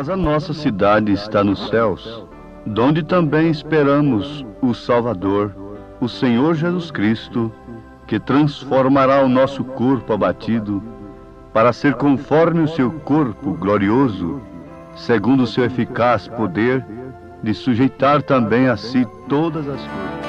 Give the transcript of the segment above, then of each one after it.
Mas a nossa cidade está nos céus, donde também esperamos o Salvador, o Senhor Jesus Cristo, que transformará o nosso corpo abatido para ser conforme o seu corpo glorioso, segundo o seu eficaz poder de sujeitar também a si todas as coisas.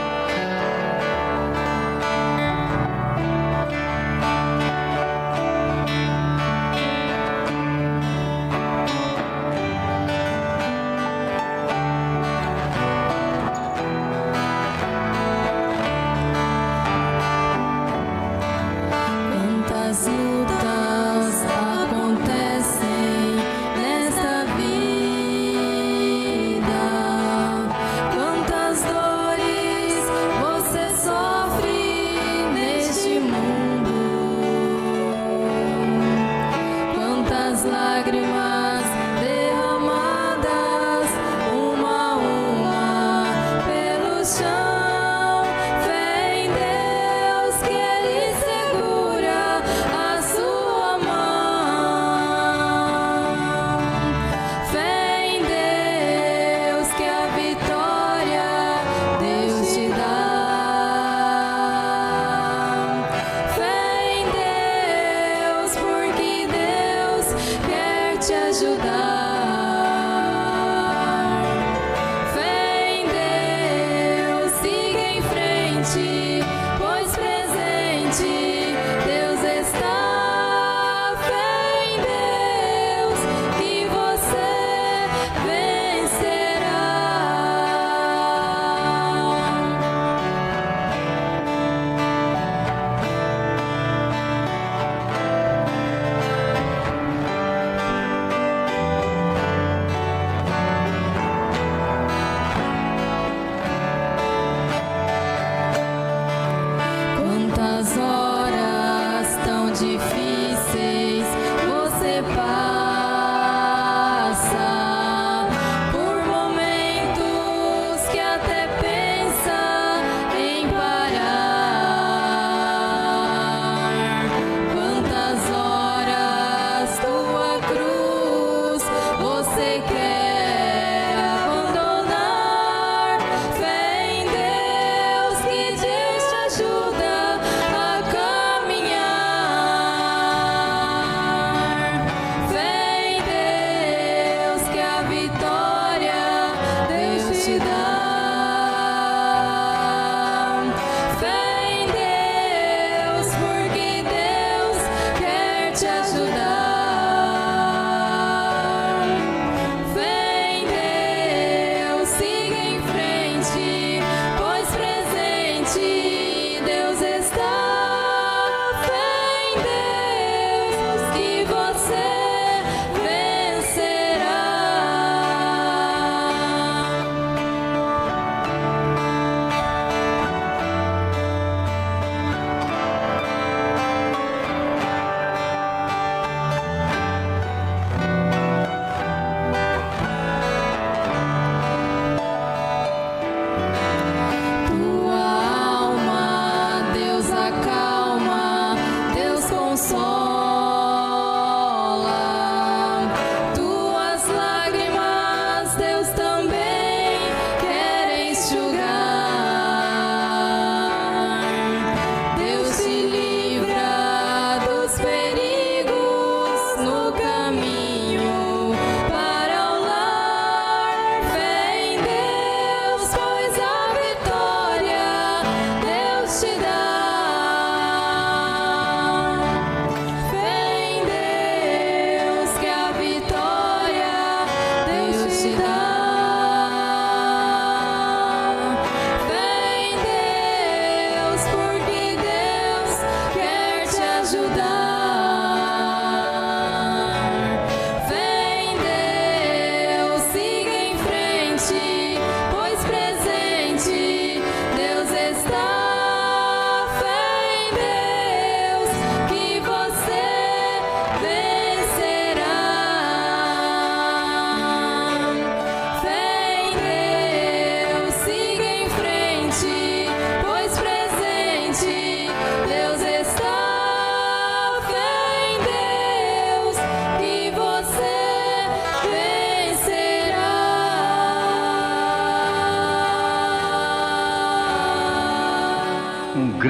Quantas dores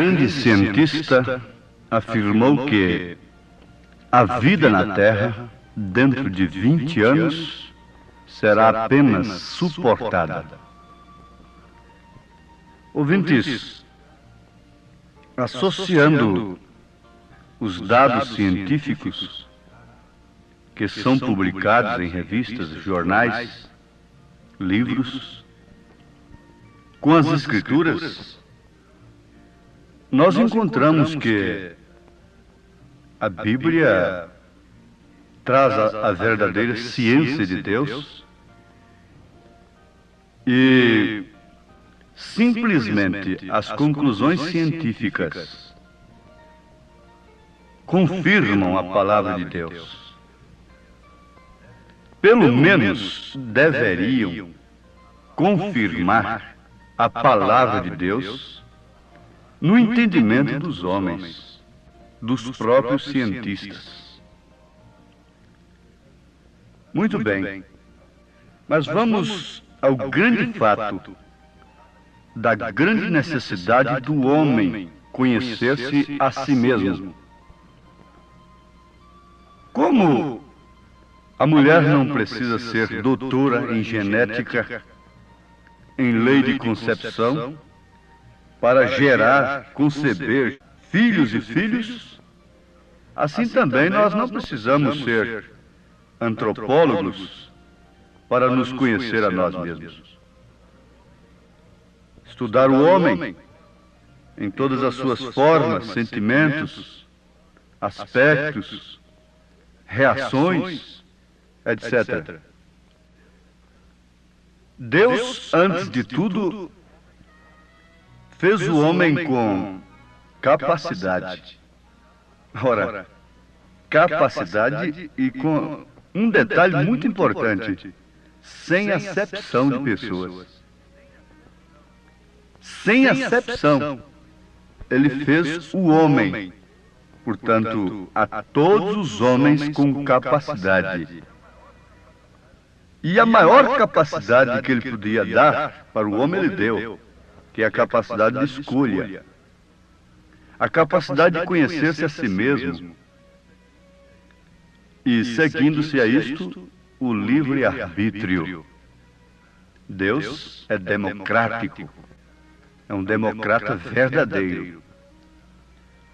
grande cientista afirmou que a vida na Terra, dentro de 20 anos, será apenas suportada. Ouvintes, associando os dados científicos que são publicados em revistas, jornais, livros, com as Escrituras, nós encontramos que a Bíblia traz a verdadeira ciência de Deus e simplesmente as conclusões científicas confirmam a palavra de Deus. Pelo menos deveriam confirmar a palavra de Deus no entendimento dos homens, dos próprios cientistas. Muito bem, mas vamos ao grande fato da grande necessidade do homem conhecer-se a si mesmo. Como a mulher não precisa ser doutora em genética, em lei de concepção, para gerar, conceber filhos e filhos, assim também nós não precisamos ser antropólogos para nos conhecer a nós mesmos. Estudar o homem em todas as suas formas, sentimentos, aspectos, reações, etc. Deus, antes de tudo, fez o homem com capacidade. Ora, capacidade e com um detalhe muito importante, sem acepção de pessoas. Sem acepção, ele fez o homem, portanto, a todos os homens com capacidade. E a maior capacidade que ele podia dar para o homem, ele deu, que é a capacidade de escolha, a capacidade de conhecer-se a si mesmo, e, seguindo-se a isto, o livre-arbítrio. Deus é democrático, é um democrata verdadeiro.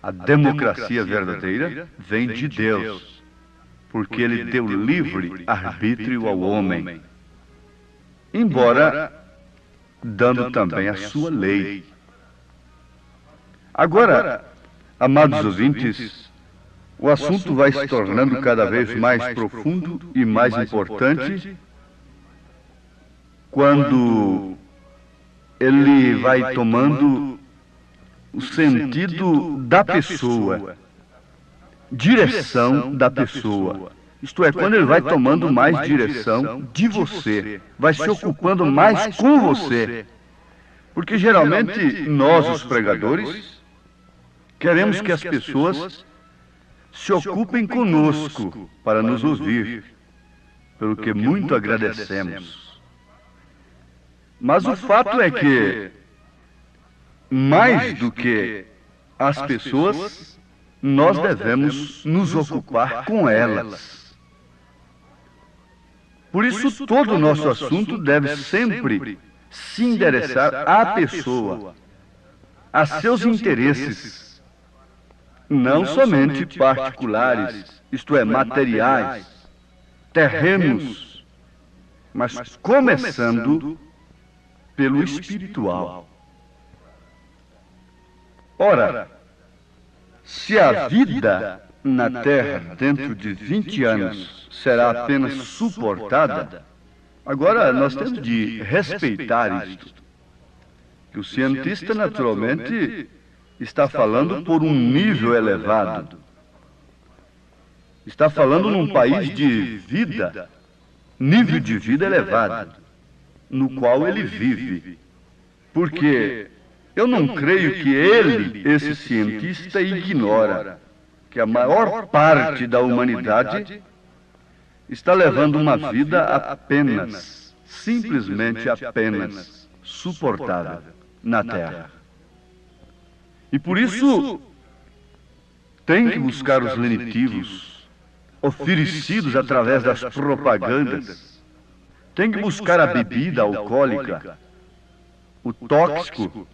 A democracia verdadeira vem de Deus, porque Ele deu livre-arbítrio ao homem, embora dando também a sua lei. Agora, amados ouvintes, o assunto vai se tornando cada vez mais profundo e mais importante quando ele vai tomando o sentido da pessoa, direção da pessoa. Isto é, quando ele vai tomando mais direção de você, vai se ocupando mais com você. Porque geralmente nós, os pregadores, queremos que as pessoas se ocupem conosco para nos ouvir, pelo que muito agradecemos. Mas o fato é que, mais do que as pessoas, nós devemos nos ocupar com elas. Por isso, todo o nosso assunto deve sempre se endereçar à pessoa, a seus interesses, não somente particulares, isto é, materiais, terrenos, mas começando pelo espiritual. Ora, se a vida na Terra dentro de 20 anos será apenas suportada, agora nós temos de respeitar isto. Que o cientista, naturalmente, está falando por um nível elevado. Está falando num país de vida, nível de vida elevado, no qual ele vive. Porque eu não creio que ele, esse cientista, ignora que a maior parte da humanidade está levando uma vida apenas, simplesmente apenas, suportável na Terra. E por isso tem que buscar os lenitivos oferecidos através das propagandas. Tem que buscar a bebida alcoólica, o tóxico,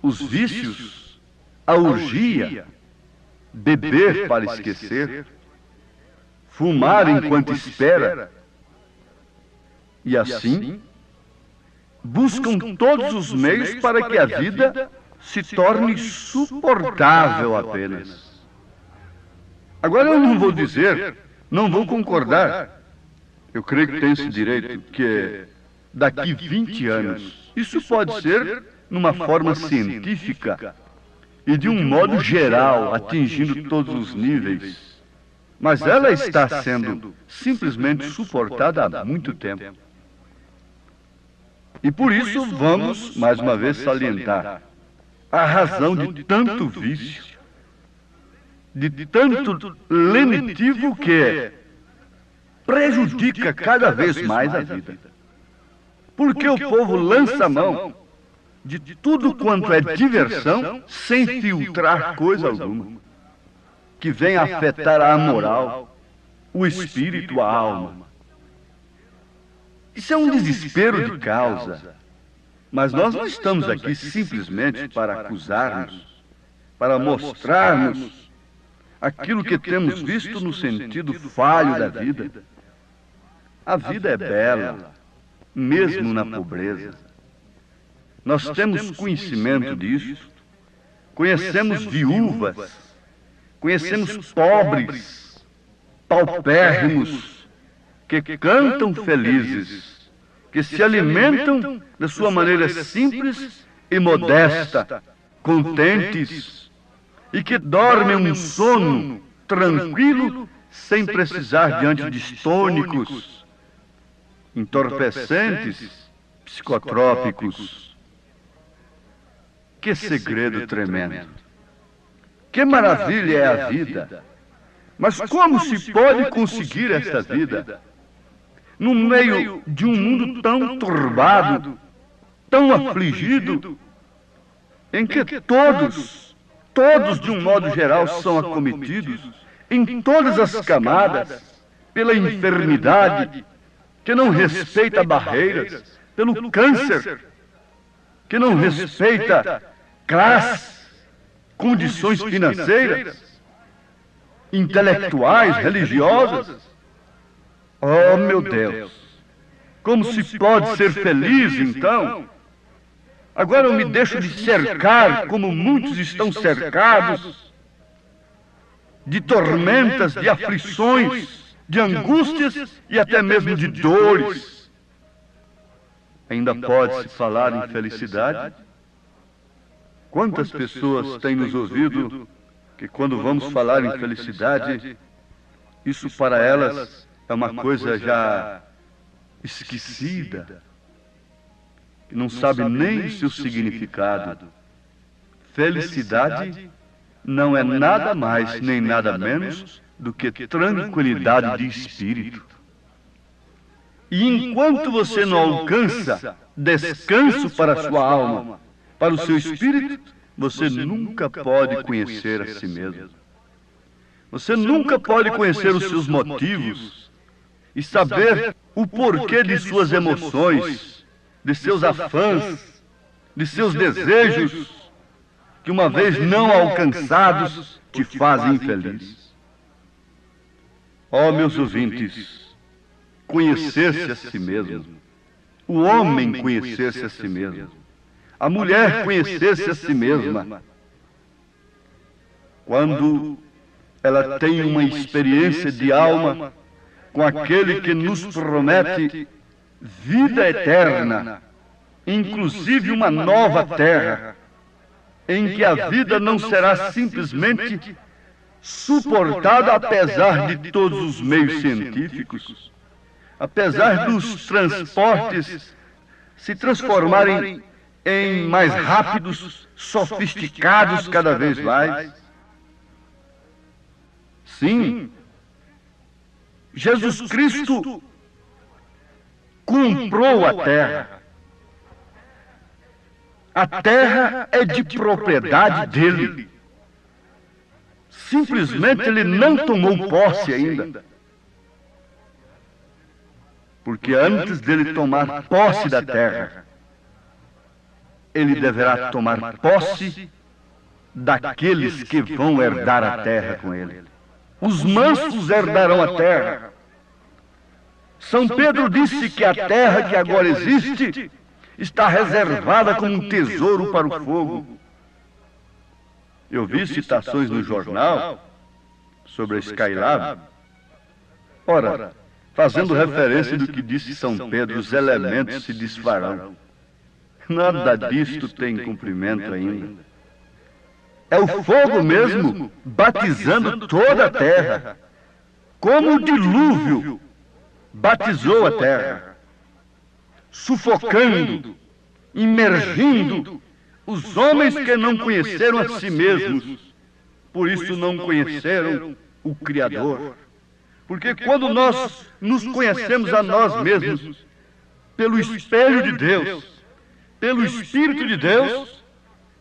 os vícios, a orgia, beber para esquecer, fumar enquanto espera, e assim buscam todos os meios para que a vida se torne suportável apenas. Agora eu não vou dizer, não vou concordar, eu creio que tem esse direito, que daqui 20 anos, isso pode ser numa forma científica e de um modo geral, atingindo todos os níveis, mas ela está sendo simplesmente suportada há muito tempo. E por isso vamos, mais uma vez, salientar a razão de tanto vício, de tanto lenitivo que prejudica cada vez mais a vida. Porque o povo lança a mão de tudo quanto é diversão sem filtrar coisa alguma, que vem afetar a moral, o espírito, a alma. Isso é um desespero de causa. Mas nós não estamos aqui simplesmente para acusarmos, para mostrarmos aquilo que temos visto no sentido falho da vida. A vida é bela, mesmo na pobreza. Nós temos conhecimento disso, conhecemos viúvas, conhecemos pobres, paupérrimos, que cantam felizes, que se alimentam da sua maneira simples e modesta, contentes, e que dormem um sono tranquilo, sem precisar de antidistônicos, entorpecentes, psicotrópicos. Que segredo tremendo! Que maravilha é a vida! Mas como se pode conseguir esta vida no meio de um mundo tão turbado, tão afligido, em que todos de um modo geral são acometidos, em todas as camadas, pela enfermidade, que não respeita barreiras, pelo câncer, que não respeita classe, condições financeiras, intelectuais, religiosas. Oh, meu Deus! Como se pode ser feliz, então? Agora eu me deixo de cercar, como muitos estão cercados, de tormentas, de aflições, de angústias e até mesmo de dores. Ainda pode-se falar em felicidade? Quantas pessoas têm nos ouvido que quando vamos falar em felicidade, isso para elas é uma coisa já esquecida, que não sabe nem o seu significado. Felicidade não é nada mais nem nada menos do que tranquilidade de espírito. E enquanto você não alcança descanso para a sua alma, para o seu espírito, você nunca pode conhecer a si mesmo. Você nunca pode conhecer os seus motivos e saber o porquê de suas emoções, de seus afãs, de seus desejos, que uma vez não alcançados te fazem infeliz. Ó, meus ouvintes, conhecer-se a si mesmo, o homem conhecer-se a si mesmo, a mulher conhecer-se a si mesma, quando ela tem uma experiência de alma com aquele que nos promete vida eterna, inclusive uma nova terra, em que a vida não será simplesmente suportada apesar de todos os meios científicos, apesar dos transportes se transformarem em mais rápidos, sofisticados cada vez mais. Sim, Jesus Cristo comprou a terra. A terra é de propriedade dele. Simplesmente ele não tomou posse ainda. Porque antes dele tomar posse da terra, ele deverá tomar posse daqueles que vão herdar a terra com ele. Os mansos herdarão a terra. São Pedro disse que a terra que agora existe está reservada como um tesouro para o fogo. Eu vi citações no jornal sobre a Skylab. Ora, fazendo referência do que disse São Pedro, os elementos se desfarão. Nada disto tem cumprimento ainda. É o fogo mesmo, batizando toda a terra, como o dilúvio batizou a terra, sufocando, imergindo os homens que não conheceram a si mesmos, por isso não conheceram o Criador. Porque quando nós nos conhecemos a nós mesmos, pelo espelho de Deus, pelo Espírito de Deus,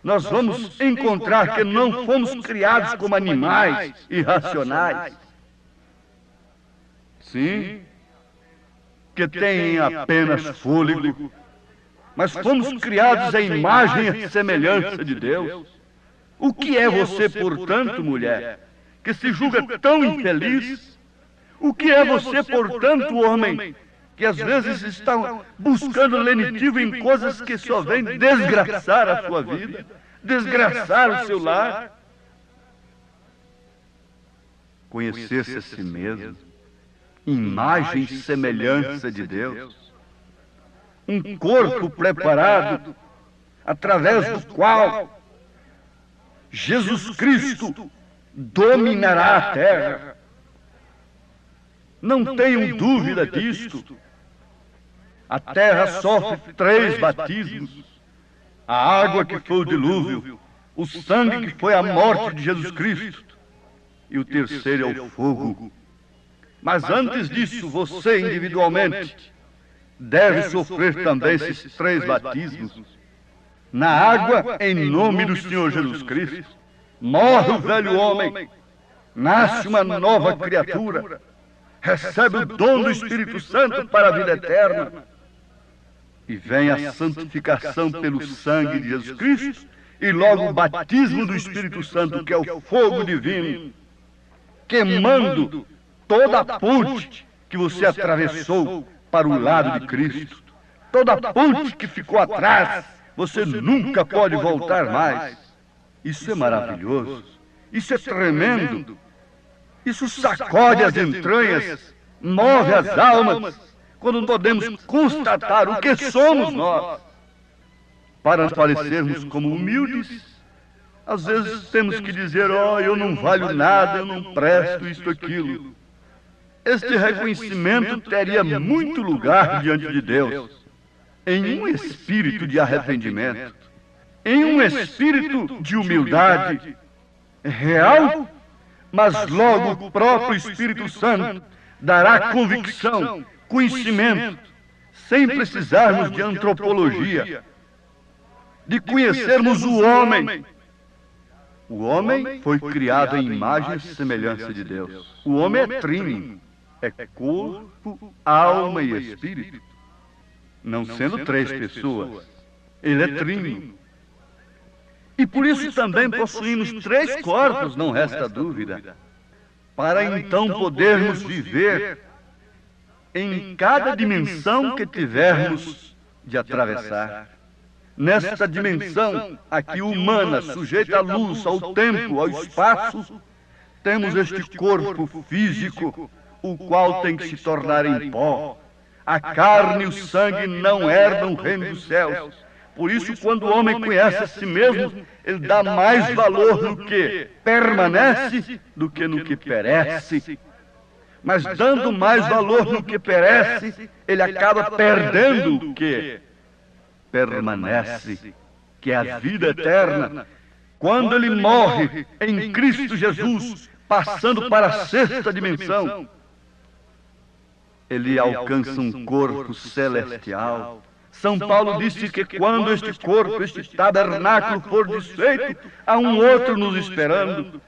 nós vamos encontrar que não fomos criados como animais irracionais. Sim, que têm apenas fôlego, mas fomos criados à imagem e à semelhança de Deus. O que é você, portanto, mulher, que se julga tão infeliz? O que é você, portanto, homem, que às vezes está buscando lenitivo em coisas que só vêm desgraçar a sua vida, desgraçar o seu lar? Conhecer-se a si mesmo, imagem e semelhança de Deus, um corpo preparado, através do qual Jesus Cristo dominará a terra. Não tenham dúvida disto. A terra sofre 3 batismos: a água que foi o dilúvio, o sangue que foi a morte de Jesus Cristo, e o terceiro é o fogo. Mas antes disso, você individualmente deve sofrer também esses 3 batismos. Na água, em nome do Senhor Jesus Cristo, morre o velho homem, nasce uma nova criatura, recebe o dom do Espírito Santo para a vida eterna, e vem a santificação pelo sangue de Jesus Cristo, e logo o batismo do Espírito Santo, que é o fogo divino, queimando toda a ponte que você atravessou para o lado de Cristo. Toda a ponte que ficou atrás, você nunca pode voltar mais. Isso é maravilhoso, isso é tremendo, isso sacode as entranhas, move as almas, quando podemos constatar o que somos nós. Para parecermos como humildes, às vezes temos que dizer: eu não valho nada, eu não presto isto, aquilo. Este reconhecimento teria muito lugar diante de Deus, em um espírito de arrependimento, em um espírito de humildade real, mas logo o próprio Espírito Santo dará convicção, conhecimento, sem precisarmos de antropologia, de conhecermos o homem. O homem foi criado em imagem e semelhança de Deus. O homem é trino, é corpo, alma e espírito. Não sendo 3 pessoas, ele é trino. E por isso também possuímos 3 corpos, não resta dúvida, para então podermos viver em cada dimensão que tivermos de atravessar. Nesta dimensão aqui humana, sujeita à luz, ao tempo, ao espaço, temos este corpo físico, o qual tem que se tornar em pó. A carne e o sangue não herdam o reino dos céus. Por isso, quando o homem conhece a si mesmo, ele dá mais valor no que permanece do que no que perece. Mas dando mais valor no que perece, ele acaba perdendo o que permanece, que é a vida eterna. Quando ele morre em Cristo Jesus, passando para a 6ª dimensão, ele alcança um corpo celestial, São Paulo disse que quando este corpo, este tabernáculo for desfeito, há um outro nos esperando.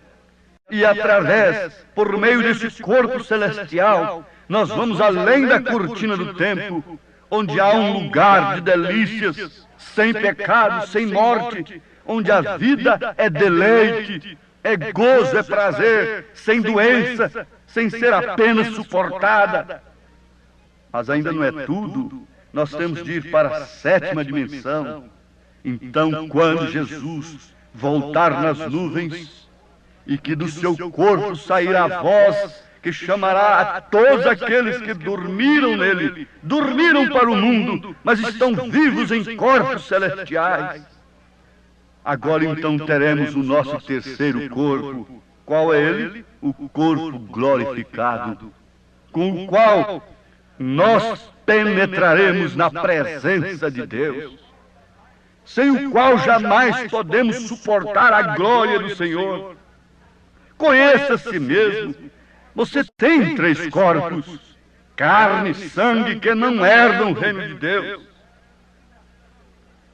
E através, por meio desse corpo celestial, nós vamos além da cortina do tempo, onde há um lugar de delícias, sem pecado, sem morte, onde a vida é deleite, é gozo, é prazer, sem doença, sem ser apenas suportada. Mas ainda não é tudo. Nós temos de ir para a 7ª dimensão. Então, quando Jesus voltar nas nuvens e que do seu corpo sairá a voz que chamará a todos aqueles que dormiram nele, dormiram para o mundo, mas estão vivos em corpos celestiais. Agora então teremos o nosso terceiro corpo. Qual é ele? O corpo glorificado, com o qual nós penetraremos na presença de Deus, sem o qual jamais podemos suportar a glória do Senhor. Conheça a si mesmo. Você tem 3 corpos, carne e sangue, que não herdam o reino de Deus.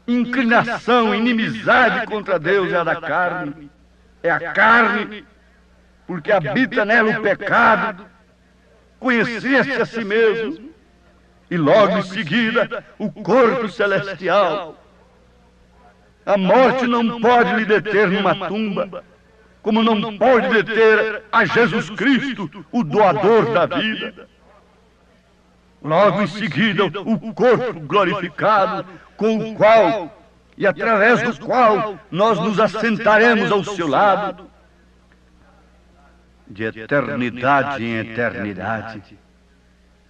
Inclinação, inimizade contra Deus é a da carne. É a carne, porque habita nela o pecado. Conhecer-se a si mesmo. E logo em seguida, o corpo celestial. A morte não pode lhe deter numa tumba, como não pode deter a Jesus Cristo, o doador da vida. Logo em seguida, o corpo glorificado, com o qual e através do qual nós nos assentaremos ao seu lado, de eternidade em eternidade.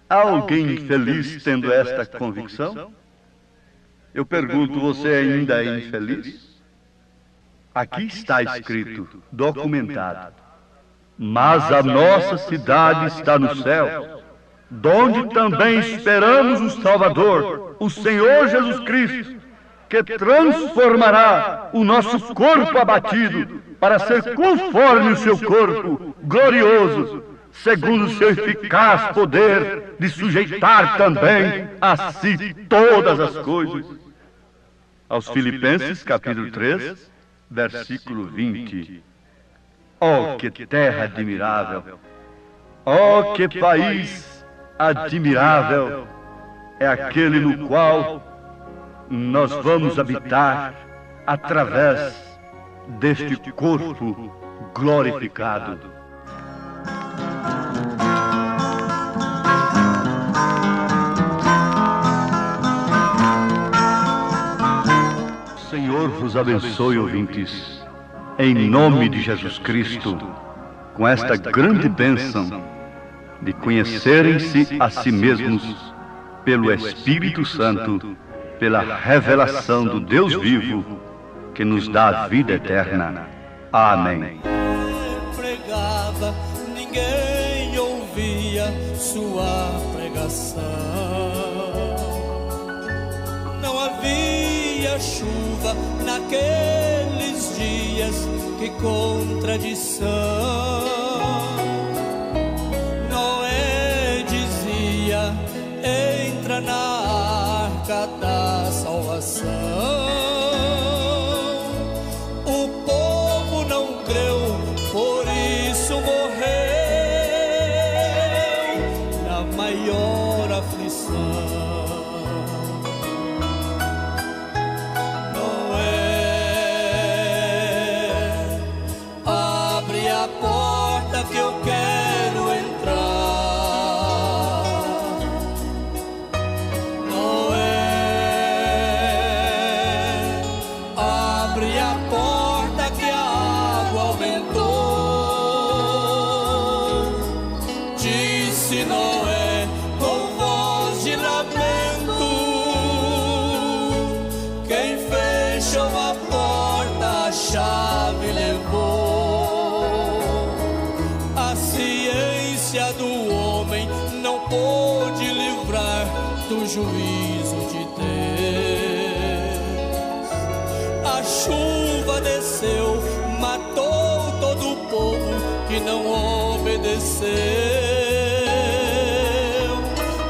Há alguém infeliz tendo esta convicção? Eu pergunto, você ainda é infeliz? Aqui está escrito, documentado: mas a nossa cidade está no céu, donde também esperamos o Salvador, o Senhor Jesus Cristo, que transformará o nosso corpo abatido para ser conforme o seu corpo glorioso, segundo o seu eficaz poder de sujeitar também a si todas as coisas. Aos Filipenses, capítulo 3, versículo 20. Oh, que terra admirável! Oh, que país admirável! É aquele no qual nós vamos habitar através deste corpo glorificado. O Senhor vos abençoe, ouvintes, em nome de Jesus Cristo, com esta grande bênção de conhecerem-se a si mesmos pelo Espírito Santo, pela revelação do Deus vivo, que nos dá a vida eterna. Amém. Pregava, ninguém ouvia sua pregação. Não havia chuva naqueles dias, que contradição. Noé dizia: entra na arca da salvação. O povo não creu, por isso morreu na maior aflição. Que eu quero entrar. Noé, abre a porta que a água aumentou. Disse Noé com voz de lamento: quem fechou a porta a chave levou. Do homem não pôde livrar do juízo de Deus. A chuva desceu, matou todo o povo que não obedeceu.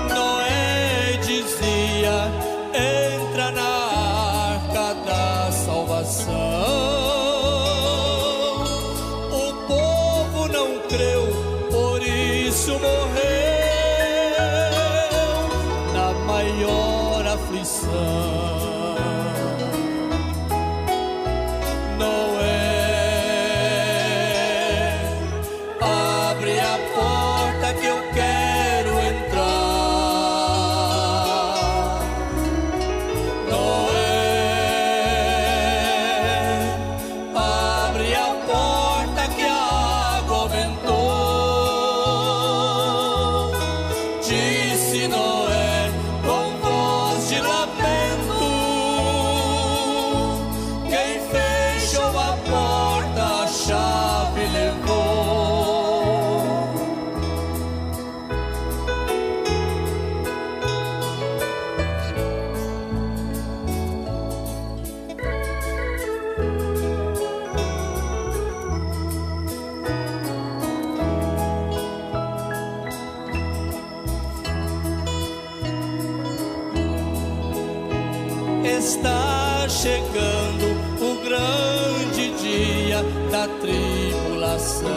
Noé dizia: creu, por isso morreu na maior aflição. Noé, abre a porta que eu quero entrar. Noé, abre a porta que a água aumentou. Disse Noé com voz de lamento: quem fechou a porta a chave levou. Está chegando o grande dia da tribulação.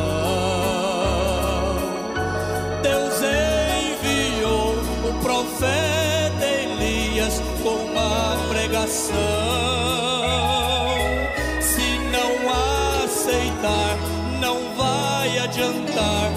Deus enviou o profeta Elias com uma pregação. Se não aceitar, não vai adiantar.